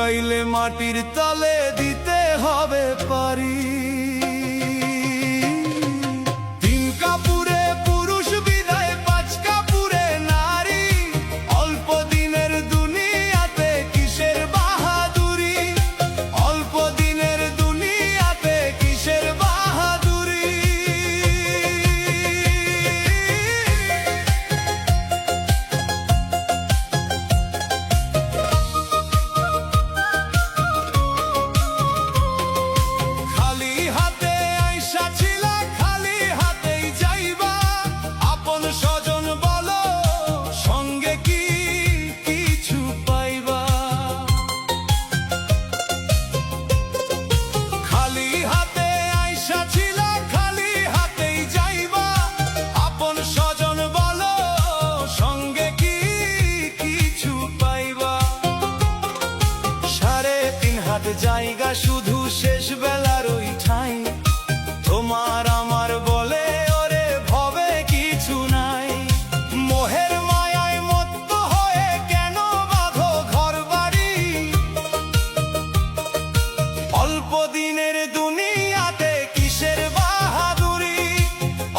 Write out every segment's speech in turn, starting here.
লুকাইলে মাটির তলে দিতে হবে পারি। তিন কাপুরে পুরুষ বিদায়, পাঁচ কাপুরে নারী। অল্প দিনের দুনিয়াতে কিসের বাহাদুরি, অল্প দিনের দুনিয়াতে কিসের বাহাদুরি। খালি হাতে আইসা ছিলা, খালি হাতেই যাইবা। আপন স্বজন বলো, সঙ্গে কি কিছু পাইবা? খালি হাতে আইসা ছিলা, খালি হাতেই যাইবা। আপন স্বজন বলো, সঙ্গে কি কিছু পাইবা? 3.5 হাত জায়গা শুধু শেষ বেলার ওই ঠাই। তোমার আমার বলে ওরে ভবে কিছু নাই। মোহের মায়ায় মত্ত হয়ে কেন বাঁধো ঘর বাড়ি? অল্প দিনের দুনিয়াতে কিসের বাহাদুরি,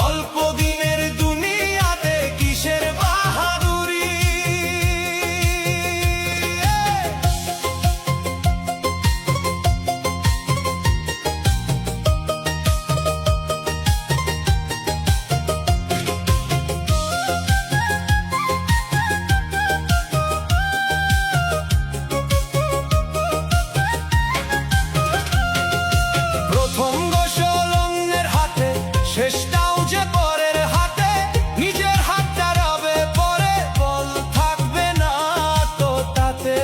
অল্প দিনের দুনিয়াতে কিসের বাহাদুরি। প্রথম গোসল অন্যের হাতে, শেষটাও যে পরের হাতে। নিজের হাতটা রবে পরে, বল থাকবে না তো তাতে।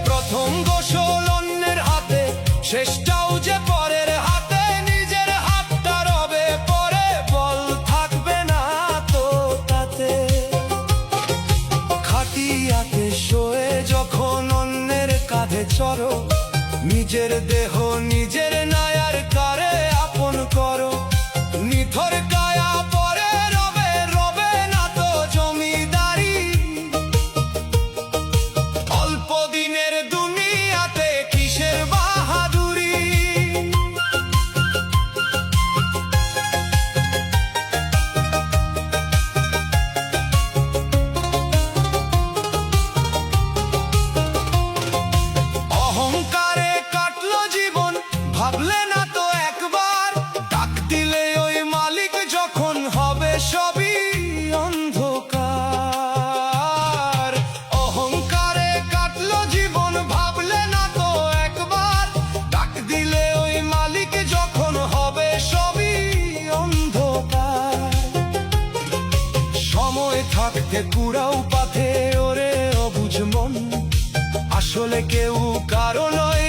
প্রথম গোসল অন্যের হাতে, শেষটাও যে পরের হাতে। নিজের হাতটা রবে পরে, বল থাকবে না তো তাতে। খাটিয়াতে শোয়ে যখন অন্যের কাঁধে চড়ো, নিজের দেহ নিজের নায়ার কারে আপন করো। নিথর কায়া পরে রবে, রবে না তো জমিদারি। অল্প দিনের দুনিয়াতে কিসের বাহাদুরি। অহংকারে কাটলো জীবন, ভাবলে না তো একবার। ডাক দিলে ওই মালিক যখন হবে সবই অন্ধকার। অহংকারে কাটলো জীবন, ভাবলে না তো একবার। ডাক দিলে ওই মালিক যখন হবে সবই অন্ধকার। সময় থাকতে কুড়াও পাথে ওরে অবুঝ মন, আসলে কেউ কারো নয়।